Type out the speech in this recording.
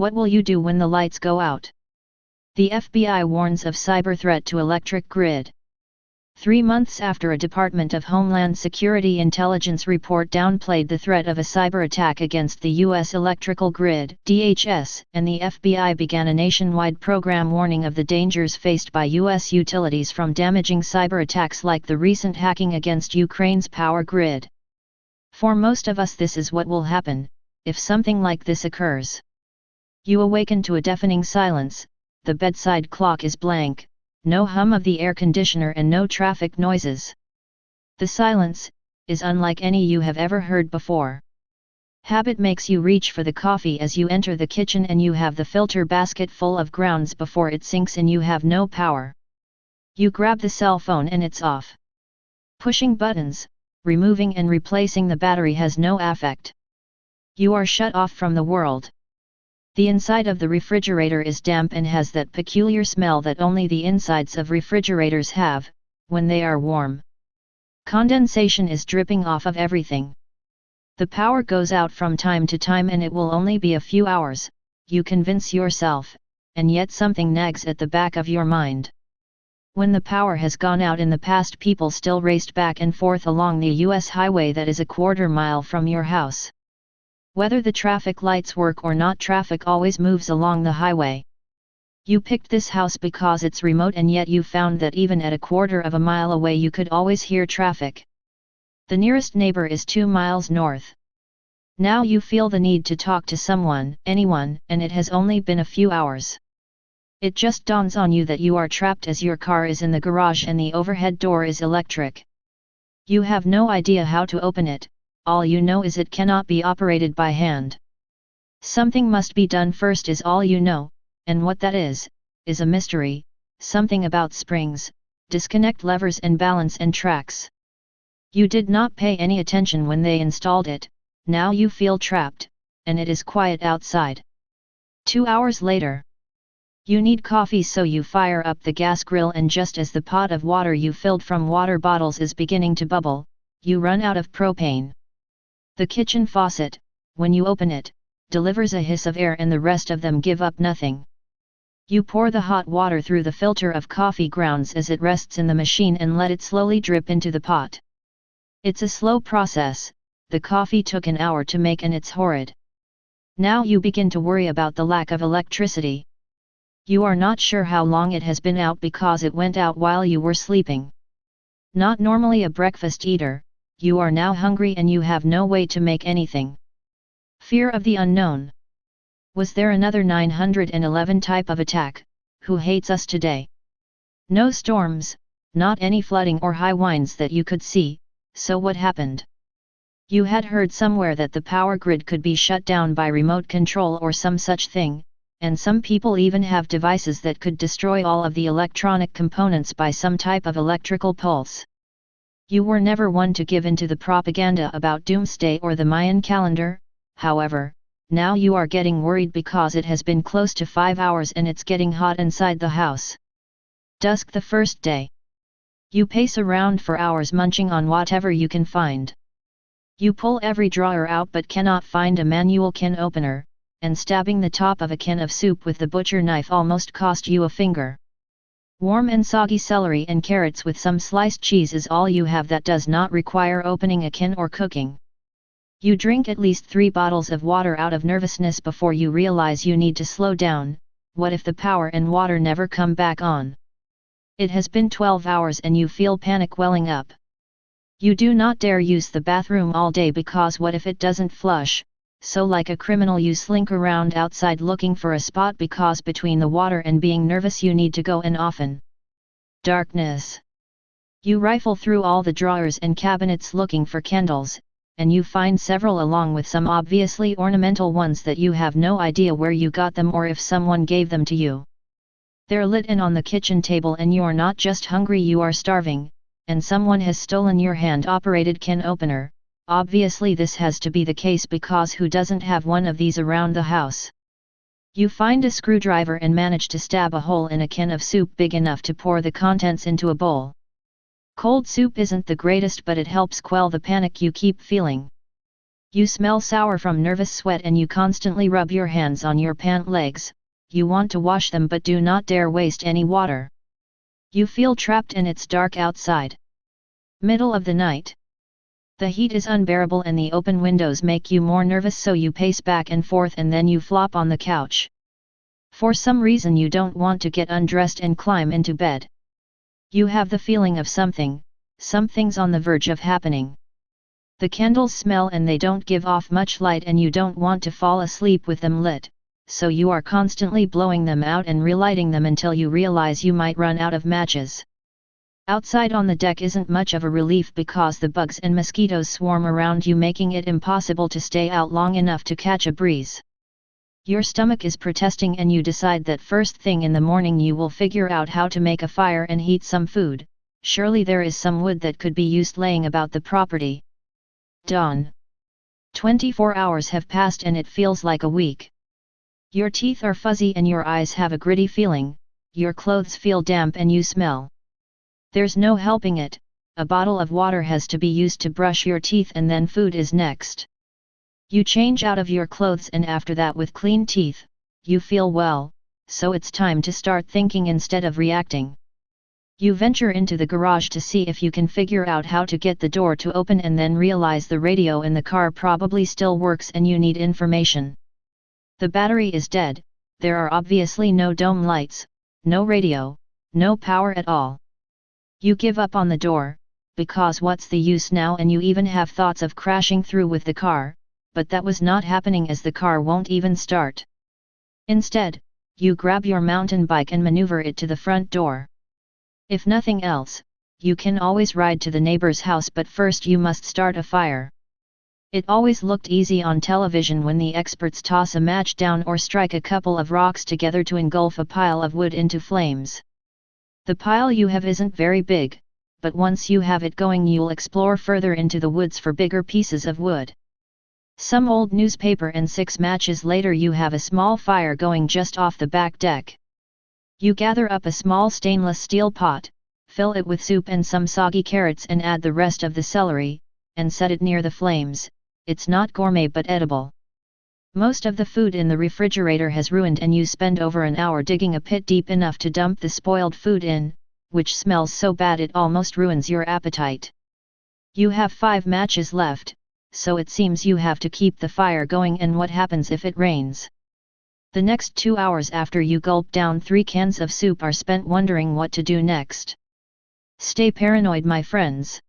What will you do when the lights go out? The FBI warns of cyber threat to electric grid. 3 months after a Department of Homeland Security intelligence report downplayed the threat of a cyber attack against the U.S. electrical grid (DHS), and the FBI began a nationwide program warning of the dangers faced by U.S. utilities from damaging cyber attacks like the recent hacking against Ukraine's power grid. For most of us, this is what will happen if something like this occurs. You awaken to a deafening silence, the bedside clock is blank, no hum of the air conditioner and no traffic noises. The silence is unlike any you have ever heard before. Habit makes you reach for the coffee as you enter the kitchen, and you have the filter basket full of grounds before it sinks in. You have no power. You grab the cell phone and it's off. Pushing buttons, removing and replacing the battery has no effect. You are shut off from the world. The inside of the refrigerator is damp and has that peculiar smell that only the insides of refrigerators have, when they are warm. Condensation is dripping off of everything. The power goes out from time to time and it will only be a few hours, you convince yourself, and yet something nags at the back of your mind. When the power has gone out in the past, people still raced back and forth along the US highway that is a quarter mile from your house. Whether the traffic lights work or not, traffic always moves along the highway. You picked this house because it's remote, and yet you found that even at a quarter of a mile away you could always hear traffic. The nearest neighbor is 2 miles north. Now you feel the need to talk to someone, anyone, and it has only been a few hours. It just dawns on you that you are trapped as your car is in the garage and the overhead door is electric. You have no idea how to open it. All you know is it cannot be operated by hand. Something must be done first is all you know, and what that is a mystery. Something about springs, disconnect levers and balance and tracks. You did not pay any attention when they installed it, now you feel trapped, and it is quiet outside. 2 hours later. You need coffee, so you fire up the gas grill, and just as the pot of water you filled from water bottles is beginning to bubble, you run out of propane. The kitchen faucet, when you open it, delivers a hiss of air and the rest of them give up nothing. You pour the hot water through the filter of coffee grounds as it rests in the machine and let it slowly drip into the pot. It's a slow process, the coffee took an hour to make and it's horrid. Now you begin to worry about the lack of electricity. You are not sure how long it has been out because it went out while you were sleeping. Not normally a breakfast eater, you are now hungry and you have no way to make anything. Fear of the unknown. Was there another 911 type of attack? Who hates us today? No storms, not any flooding or high winds that you could see, so what happened? You had heard somewhere that the power grid could be shut down by remote control or some such thing, and some people even have devices that could destroy all of the electronic components by some type of electrical pulse. You were never one to give in to the propaganda about doomsday or the Mayan calendar, however, now you are getting worried because it has been close to 5 hours and it's getting hot inside the house. Dusk the first day. You pace around for hours munching on whatever you can find. You pull every drawer out but cannot find a manual can opener, and stabbing the top of a can of soup with the butcher knife almost cost you a finger. Warm and soggy celery and carrots with some sliced cheese is all you have that does not require opening a can or cooking. You drink at least 3 bottles of water out of nervousness before you realize you need to slow down. What if the power and water never come back on? It has been 12 hours and you feel panic welling up. You do not dare use the bathroom all day because what if it doesn't flush? So like a criminal you slink around outside looking for a spot because between the water and being nervous you need to go, and often. Darkness. You rifle through all the drawers and cabinets looking for candles, and you find several along with some obviously ornamental ones that you have no idea where you got them or if someone gave them to you. They're lit and on the kitchen table and you're not just hungry, you are starving, and someone has stolen your hand-operated can opener. Obviously this has to be the case because who doesn't have one of these around the house? You find a screwdriver and manage to stab a hole in a can of soup big enough to pour the contents into a bowl. Cold soup isn't the greatest, but it helps quell the panic you keep feeling. You smell sour from nervous sweat and you constantly rub your hands on your pant legs. You want to wash them but do not dare waste any water. You feel trapped and it's dark outside. Middle of the night. The heat is unbearable and the open windows make you more nervous, so you pace back and forth and then you flop on the couch. For some reason you don't want to get undressed and climb into bed. You have the feeling of something's on the verge of happening. The candles smell and they don't give off much light and you don't want to fall asleep with them lit, so you are constantly blowing them out and relighting them until you realize you might run out of matches. Outside on the deck isn't much of a relief because the bugs and mosquitoes swarm around you, making it impossible to stay out long enough to catch a breeze. Your stomach is protesting and you decide that first thing in the morning you will figure out how to make a fire and heat some food. Surely there is some wood that could be used laying about the property. Dawn. 24 hours have passed and it feels like a week. Your teeth are fuzzy and your eyes have a gritty feeling, your clothes feel damp and you smell. There's no helping it, a bottle of water has to be used to brush your teeth and then food is next. You change out of your clothes and after that with clean teeth, you feel well, so it's time to start thinking instead of reacting. You venture into the garage to see if you can figure out how to get the door to open and then realize the radio in the car probably still works and you need information. The battery is dead, there are obviously no dome lights, no radio, no power at all. You give up on the door, because what's the use now, and you even have thoughts of crashing through with the car, but that was not happening as the car won't even start. Instead, you grab your mountain bike and maneuver it to the front door. If nothing else, you can always ride to the neighbor's house, but first you must start a fire. It always looked easy on television when the experts toss a match down or strike a couple of rocks together to engulf a pile of wood into flames. The pile you have isn't very big, but once you have it going you'll explore further into the woods for bigger pieces of wood. Some old newspaper and 6 matches later you have a small fire going just off the back deck. You gather up a small stainless steel pot, fill it with soup and some soggy carrots and add the rest of the celery, and set it near the flames. It's not gourmet but edible. Most of the food in the refrigerator has ruined and you spend over an hour digging a pit deep enough to dump the spoiled food in, which smells so bad it almost ruins your appetite. You have 5 matches left, so it seems you have to keep the fire going, and what happens if it rains? The next 2 hours after you gulp down 3 cans of soup are spent wondering what to do next. Stay paranoid, my friends.